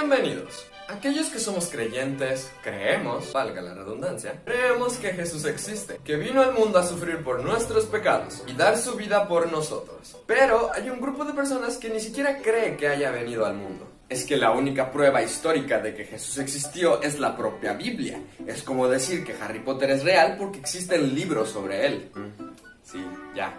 Bienvenidos. Aquellos que somos creyentes, creemos, valga la redundancia, creemos que Jesús existe, que vino al mundo a sufrir por nuestros pecados y dar su vida por nosotros. Pero hay un grupo de personas que ni siquiera cree que haya venido al mundo. Es que la única prueba histórica de que Jesús existió es la propia Biblia. Es como decir que Harry Potter es real porque existen libros sobre él. Sí, ya.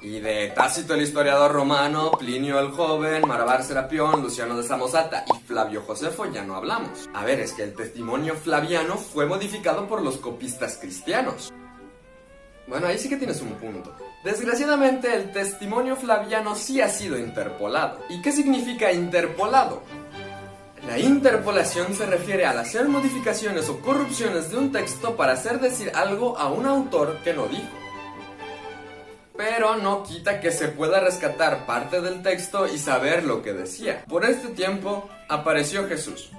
Y de Tácito el historiador romano, Plinio el joven, Marabar Serapión, Luciano de Samosata y Flavio Josefo ya no hablamos. A ver, es que el testimonio flaviano fue modificado por los copistas cristianos. Bueno, ahí sí que tienes un punto. Desgraciadamente, el testimonio flaviano sí ha sido interpolado. ¿Y qué significa interpolado? La interpolación se refiere al hacer modificaciones o corrupciones de un texto para hacer decir algo a un autor que no dijo. Pero no quita que se pueda rescatar parte del texto y saber lo que decía. Por este tiempo apareció Jesús,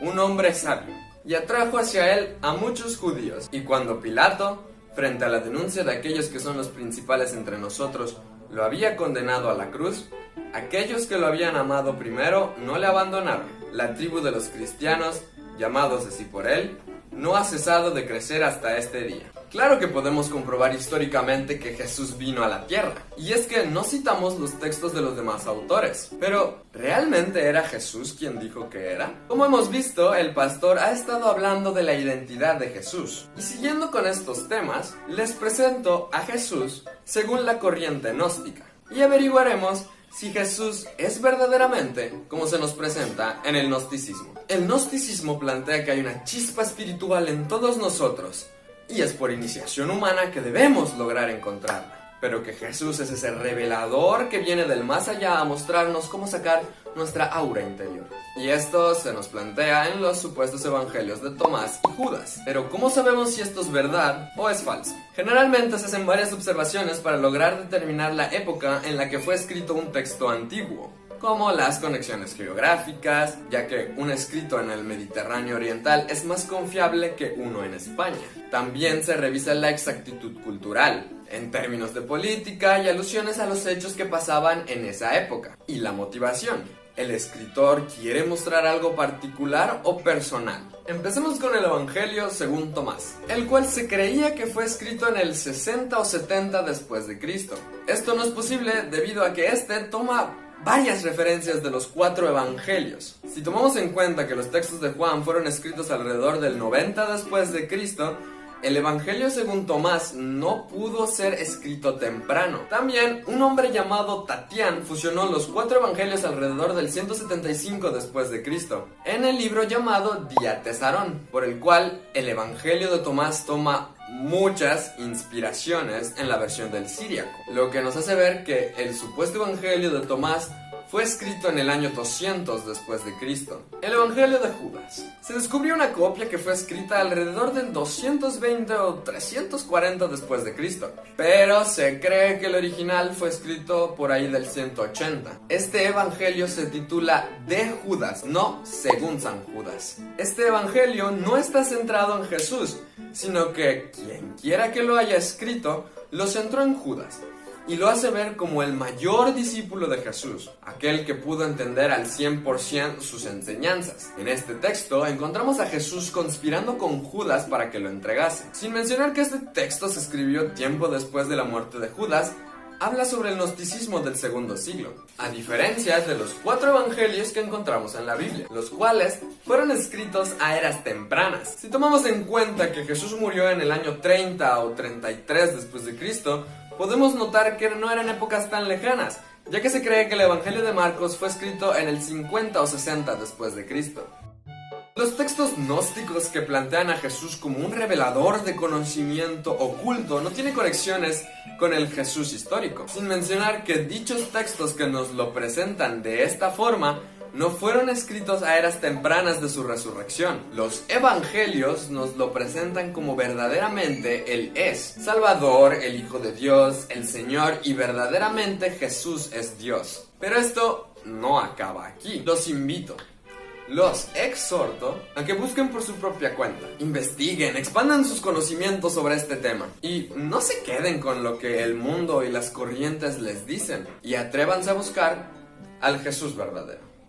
un hombre sabio, y atrajo hacia él a muchos judíos. Y cuando Pilato, frente a la denuncia de aquellos que son los principales entre nosotros, lo había condenado a la cruz, aquellos que lo habían amado primero no le abandonaron. La tribu de los cristianos, llamados así por él, no ha cesado de crecer hasta este día. Claro que podemos comprobar históricamente que Jesús vino a la tierra, y es que no citamos los textos de los demás autores. Pero, ¿realmente era Jesús quien dijo que era? Como hemos visto, el pastor ha estado hablando de la identidad de Jesús. Y siguiendo con estos temas, les presento a Jesús según la corriente gnóstica. Y averiguaremos si Jesús es verdaderamente como se nos presenta en el gnosticismo. El gnosticismo plantea que hay una chispa espiritual en todos nosotros, y es por iniciación humana que debemos lograr encontrarla, pero que Jesús es ese revelador que viene del más allá a mostrarnos cómo sacar nuestra aura interior. Y esto se nos plantea en los supuestos evangelios de Tomás y Judas. Pero ¿cómo sabemos si esto es verdad o es falso? Generalmente se hacen varias observaciones para lograr determinar la época en la que fue escrito un texto antiguo, como las conexiones geográficas, ya que un escrito en el Mediterráneo oriental es más confiable que uno en España. También se revisa la exactitud cultural, en términos de política y alusiones a los hechos que pasaban en esa época. Y la motivación. ¿El escritor quiere mostrar algo particular o personal? Empecemos con el Evangelio según Tomás, el cual se creía que fue escrito en el 60 o 70 después de Cristo. Esto no es posible debido a que este toma varias referencias de los 4 evangelios. Si tomamos en cuenta que los textos de Juan fueron escritos alrededor del 90 después de Cristo, el evangelio según Tomás no pudo ser escrito temprano. También, un hombre llamado Tatián fusionó los 4 evangelios alrededor del 175 después de Cristo, en el libro llamado Diatesarón, por el cual el evangelio de Tomás toma muchas inspiraciones en la versión del siríaco, lo que nos hace ver que el supuesto evangelio de Tomás fue escrito en el año 200 después de Cristo. El Evangelio de Judas. Se descubrió una copia que fue escrita alrededor del 220 o 340 después de Cristo, pero se cree que el original fue escrito por ahí del 180. Este evangelio se titula De Judas, no según San Judas. Este evangelio no está centrado en Jesús, sino que quien quiera que lo haya escrito, lo centró en Judas, y lo hace ver como el mayor discípulo de Jesús, aquel que pudo entender al 100% sus enseñanzas. En este texto encontramos a Jesús conspirando con Judas para que lo entregase. Sin mencionar que este texto se escribió tiempo después de la muerte de Judas, habla sobre el gnosticismo del segundo siglo, a diferencia de los 4 evangelios que encontramos en la Biblia, los cuales fueron escritos a eras tempranas. Si tomamos en cuenta que Jesús murió en el año 30 o 33 después de Cristo, podemos notar que no eran épocas tan lejanas, ya que se cree que el Evangelio de Marcos fue escrito en el 50 o 60 después de Cristo. Los textos gnósticos que plantean a Jesús como un revelador de conocimiento oculto no tienen conexiones con el Jesús histórico, sin mencionar que dichos textos que nos lo presentan de esta forma no fueron escritos a eras tempranas de su resurrección. Los evangelios nos lo presentan como verdaderamente Él es Salvador, el Hijo de Dios, el Señor, y verdaderamente Jesús es Dios. Pero esto no acaba aquí. Los exhorto a que busquen por su propia cuenta, investiguen, expandan sus conocimientos sobre este tema y no se queden con lo que el mundo y las corrientes les dicen, y atrévanse a buscar al Jesús verdadero.